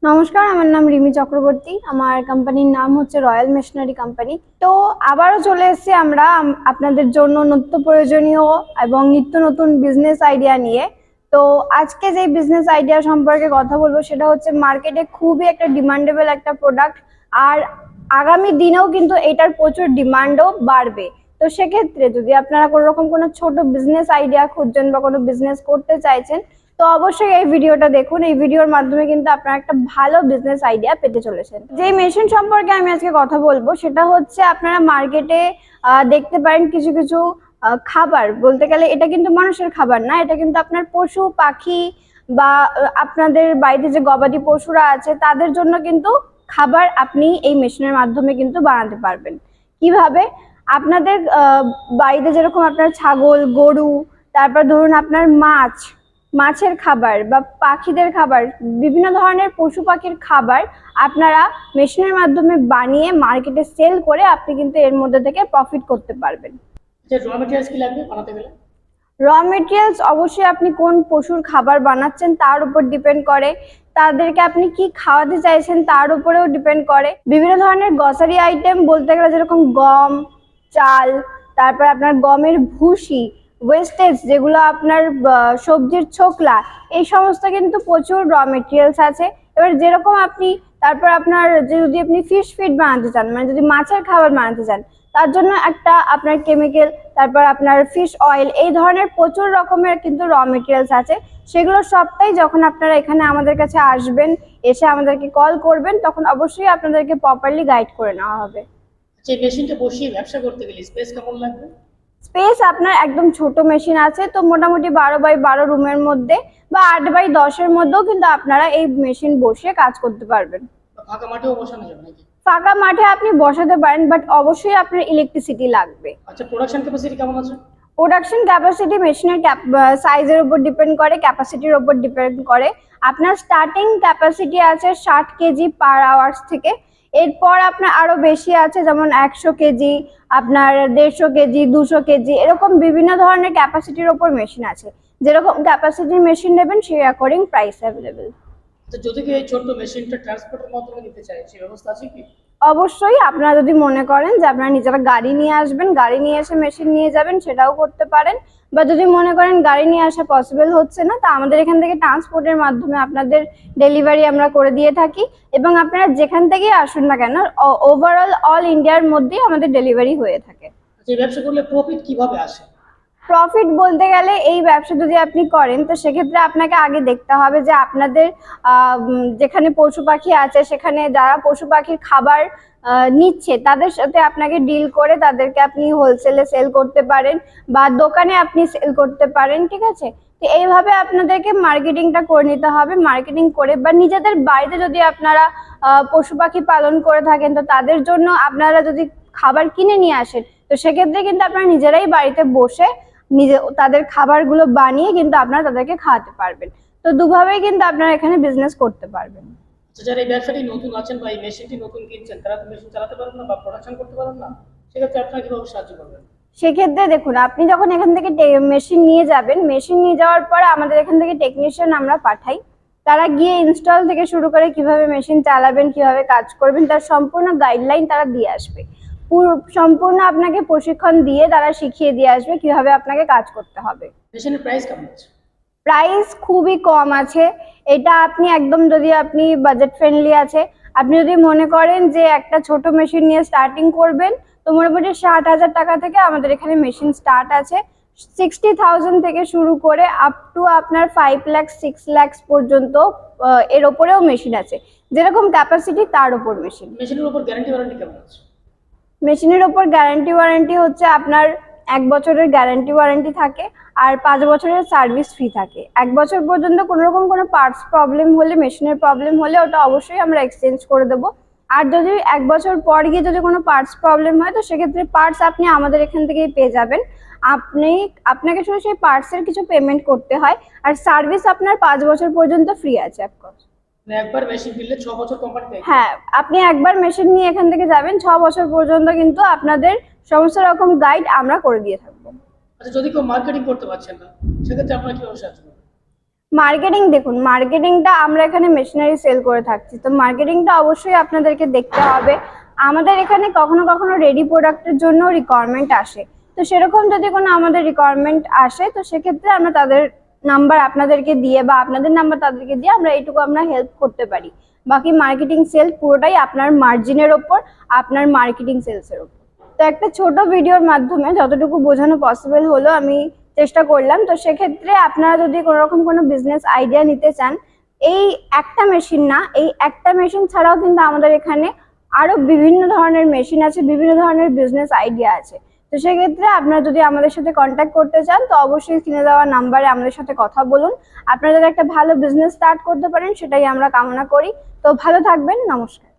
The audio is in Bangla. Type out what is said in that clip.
নমস্কার, আমার নাম রিমি চক্রবর্তী। আমার কোম্পানির নাম হচ্ছে রয়্যাল মেশিনারি কোম্পানি। তো আবারও চলে এসেছি আমরা আপনাদের জন্য নিত্য প্রয়োজনীয় এবং নিত্য নতুন বিজনেস আইডিয়া নিয়ে। তো আজকে যে বিজনেস আইডিয়া সম্পর্কে কথা বলবো সেটা হচ্ছে মার্কেটে খুবই একটা ডিমান্ডেবল একটা প্রোডাক্ট, আর আগামী দিনেও কিন্তু এটার প্রচুর ডিমান্ডও বাড়বে। তো সেক্ষেত্রে যদি আপনারা কোনো রকম কোনো ছোট বিজনেস আইডিয়া খুঁজছেন বা কোনো বিজনেস করতে চাইছেন, তো অবশ্যই এই ভিডিওটা দেখুন। এই ভিডিওর মাধ্যমে কিন্তু আপনারা একটা ভালো বিজনেস আইডিয়া পেতে চলেছেন। যে মেশিন সম্পর্কে আমি আজকে কথা বলবো সেটা হচ্ছে আপনারা মার্কেটে দেখতে পারেন কিছু কিছু খাবার, বলতে গেলে এটা কিন্তু মানুষের খাবার না, এটা কিন্তু আপনার পশু পাখি বা আপনাদের বাড়িতে যে গবাদি পশুরা আছে তাদের জন্য কিন্তু খাবার আপনি এই মেশিনের মাধ্যমে কিন্তু বানাতে পারবেন। কিভাবে? আপনাদের বাড়িতে যেরকম আপনার ছাগল, গরু, তারপর ধরুন আপনার মাছের খাবার বা পাখিদের খাবার, বিভিন্ন ধরনের পশু পাখির খাবার আপনারা মেশিনের মাধ্যমে বানিয়ে মার্কেটে সেল করে আপনি কিন্তু এর মধ্যে থেকে প্রফিট করতে পারবেন। র মেটেরিয়ালস কি লাগবে বানাতে গেলে? র মেটেরিয়ালস অবশ্যই আপনি কোন পশুর খাবার বানাচ্ছেন তার উপর ডিপেন্ড করে, তাদেরকে আপনি কি খাওয়াতে চাইছেন তার উপরেও ডিপেন্ড করে। বিভিন্ন ধরনের গ্রসারি আইটেম বলতে গেলে যেরকম গম, চাল, তারপর আপনার গমের ভুসি, ওয়েস্টেজ যেগুলো আপনার সবজির ছোকলা, এই সমস্ত কিন্তু প্রচুর র মেটেরিয়ালস আছে। এবার যেরকম আপনি, তারপর আপনার যদি আপনি ফিশ ফিড বানাতে চান, মানে যদি মাছের খাবার বানাতে চান, তার জন্য একটা আপনার কেমিক্যাল, তারপর আপনার ফিশ অয়েল, এই ধরনের প্রচুর রকমের কিন্তু র মেটেরিয়ালস আছে। সেগুলো সবটাই যখন আপনারা এখানে আমাদের কাছে আসবেন, এসে আমাদেরকে কল করবেন, তখন অবশ্যই আপনাদেরকে প্রপারলি গাইড করে নেওয়া হবে। যে মেশিনটা বসিয়ে ব্যবসা করতে গেলে স্পেস কেমন লাগবে? স্পেস আপনার একদম ছোট মেশিন আছে, তো মোটামুটি 12x12 রুমের মধ্যে বা 8x10-এর মধ্যেও কিন্তু আপনারা এই মেশিন বসিয়ে কাজ করতে পারবেন। ফাঁকা মাঠেও বসানো যাবে নাকি? ফাঁকা মাঠে আপনি বসাতে পারেন, বাট অবশ্যই আপনার ইলেকট্রিসিটি লাগবে। আচ্ছা, প্রোডাকশন ক্যাপাসিটি কেমন আছে? প্রোডাকশন ক্যাপাসিটি মেশিনের সাইজের উপর ডিপেন্ড করে, ক্যাপাসিটির উপর ডিপেন্ড করে। আপনার স্টার্টিং ক্যাপাসিটি আছে 60 কেজি পার আওয়ার্স থেকে। এরপর আপনার আরো বেশি আছে, যেমন 100 কেজি, আপনার 150 কেজি, 200 কেজি, এরকম বিভিন্ন ধরনের ক্যাপাসিটির উপর মেশিন আছে। যেরকম ক্যাপাসিটির মেশিন নেবেন সেই অ্যাকর্ডিং প্রাইস অ্যাভেলেবেল। আচ্ছা, যদি কেউ এই ছোট্ট মেশিনটা ট্রান্সপোর্টের মাধ্যমে নিতে চায় সেই ব্যবস্থা আছে কি? অবশ্যই আপনারা যদি মনে করেন যে আপনারা নিজেরা গাড়ি নিয়ে আসবেন, গাড়ি নিয়ে এসে মেশিন নিয়ে যাবেন, সেটাও করতে পারেন। বা যদি মনে করেন গাড়ি নিয়ে আসা পসিবল হচ্ছে না, তা আমাদের এখান থেকে ট্রান্সপোর্টের মাধ্যমে আপনাদের ডেলিভারি আমরা করে দিয়ে থাকি। এবং আপনারা যেখান থেকেই আসুন না কেন, ওভারঅল অল ইন্ডিয়ার মধ্যেই আমাদের ডেলিভারি হয়ে থাকে। আচ্ছা, এই ব্যবসা করলে প্রফিট কিভাবে আসে? প্রফিট বলতে গেলে এই ব্যবসা যদি আপনি করেন, তো সেক্ষেত্রে আপনাকে আগে দেখতে হবে যে আপনাদের যেখানে পশু পাখি আছে সেখানে যারা পশু পাখির খাবার নিচ্ছে তাদের সাথে আপনাকে ডিল করে তাদেরকে আপনি হোলসেলে সেল করতে পারেন বা দোকানে আপনি সেল করতে পারেন, ঠিক আছে? তো এইভাবে আপনাদেরকে মার্কেটিংটা করে নিতে হবে। মার্কেটিং করে বা নিজেদের বাড়িতে যদি আপনারা পশু পাখি পালন করে থাকেন, তো তাদের জন্য আপনারা যদি খাবার কিনে নিয়ে আসেন, তো সেক্ষেত্রে কিন্তু আপনারা নিজেরাই বাড়িতে বসে তাদের খাবারগুলো বানিয়ে কিন্তু আপনারা তাদেরকে খাওয়াতে পারবেন। তো দুভাবেই কিন্তু আপনারা এখানে বিজনেস করতে পারবেন। আচ্ছা, যারা এই ব্যবসাটি নতুন আছেন বা এই মেশিনটি নতুন কিনছেন তারা তো মেশিন চালাতে পারেন না বা প্রোডাকশন করতে পারেন না, সেক্ষেত্রে আপনারা কিভাবে সাহায্য করবেন? সেক্ষেত্রে দেখুন, আপনি যখন এখান থেকে মেশিন নিয়ে যাবেন, মেশিন নিয়ে যাওয়ার পরে আমাদের এখান থেকে টেকনিশিয়ান আমরা পাঠাই। তারা গিয়ে ইনস্টল থেকে শুরু করে কিভাবে মেশিন চালাবেন, কিভাবে কাজ করবেন, তার সম্পূর্ণ গাইডলাইন তারা দিয়ে আসবে। সম্পূর্ণ আপনাকে প্রশিক্ষণ দিয়ে তারা শিখিয়ে দিয়ে আসবে কিভাবে আপনাকে কাজ করতে হবে। মেশিনের প্রাইস কেমন আছে? প্রাইস খুবই কম আছে। এটা আপনি একদম, যদি আপনি বাজেট ফ্রেন্ডলি আছে, আপনি যদি মনে করেন যে একটা ছোট মেশিন নিয়ে স্টার্টিং করবেন, তো মোটামুটি 60,000 টাকা থেকে আমাদের এখানে মেশিন স্টার্ট আছে। 60,000 থেকে শুরু করে আপ টু আপনার 5 লাখ 6 লাখ পর্যন্ত এর ওপরেও মেশিন আছে, যেরকম ক্যাপাসিটি তার উপর মেশিন। মেশিনের উপর গ্যারান্টি ওয়ারেন্টি কেমন আছে? মেশিনের ওপর গ্যারান্টি ওয়ারেন্টি হচ্ছে আপনার 1 বছরের গ্যারান্টি ওয়ারেন্টি থাকে, আর 5 বছরের সার্ভিস ফি থাকে। 1 বছর পর্যন্ত কোনো রকম কোনো পার্টস প্রবলেম হলে, মেশিনের প্রবলেম হলে ওটা অবশ্যই আমরা এক্সচেঞ্জ করে দেবো। আর যদি 1 বছর পর গিয়ে যদি কোনো পার্টস প্রবলেম হয়, তো সেক্ষেত্রে পার্টস আপনি আমাদের এখান থেকেই পেয়ে যাবেন। আপনাকে শুধু সেই পার্টসের কিছু পেমেন্ট করতে হয়, আর সার্ভিস আপনার 5 বছর পর্যন্ত ফ্রি আছে অফকোর্স। মানে একবার মেশিন কিনলে 6 বছর কোম্পানি দেয়? হ্যাঁ, আপনি একবার মেশিন নিয়ে এখান থেকে যাবেন, 6 বছর পর্যন্ত কিন্তু আপনাদের সমস্ত রকম গাইড আমরা করে দিয়ে থাকবো। আচ্ছা, যদি কেউ মার্কেটিং করতে পারছেন না সেক্ষেত্রে আপনারা কিভাবে সাহায্য করবেন? মার্কেটিং দেখুন, মার্কেটিংটা আমরা এখানে মেশিনারি সেল করে থাকছি, তো মার্কেটিংটা অবশ্যই আপনাদেরকে দেখতে হবে। আমাদের এখানে কখনো কখনো রেডি প্রোডাক্টের জন্য রিকোয়ারমেন্ট আসে, তো সেরকম যদি কোনো আমাদের রিকোয়ারমেন্ট আসে তো সেক্ষেত্রে আমরা তাদের নাম্বার আপনাদেরকে দিয়ে বা আপনাদের নাম্বার তাদেরকে দিয়ে আমরা এইটুকু আমরা হেল্প করতে পারি। বাকি মার্কেটিং সেল পুরোটাই আপনার মার্জিনের ওপর, আপনার মার্কেটিং সেলসের ওপর। তো একটা ছোট ভিডিওর মাধ্যমে যতটুকু বোঝানো পসিবল হলো আমি চেষ্টা করলাম। তো সেক্ষেত্রে আপনারা যদি কোনো রকম কোনো বিজনেস আইডিয়া নিতে চান, এই একটা মেশিন না, এই একটা মেশিন ছাড়াও কিন্তু আমাদের এখানে আরো বিভিন্ন ধরনের মেশিন আছে, বিভিন্ন ধরনের বিজনেস আইডিয়া আছে। তো সেক্ষেত্রে আপনারা যদি আমাদের সাথে কন্ট্যাক্ট করতে চান তো অবশ্যই স্ক্রিনে দেওয়া নাম্বারে আমাদের সাথে কথা বলুন। আপনারা যাতে একটা ভালো বিজনেস স্টার্ট করতে পারেন সেটাই আমরা কামনা করি। তো ভালো থাকবেন, নমস্কার।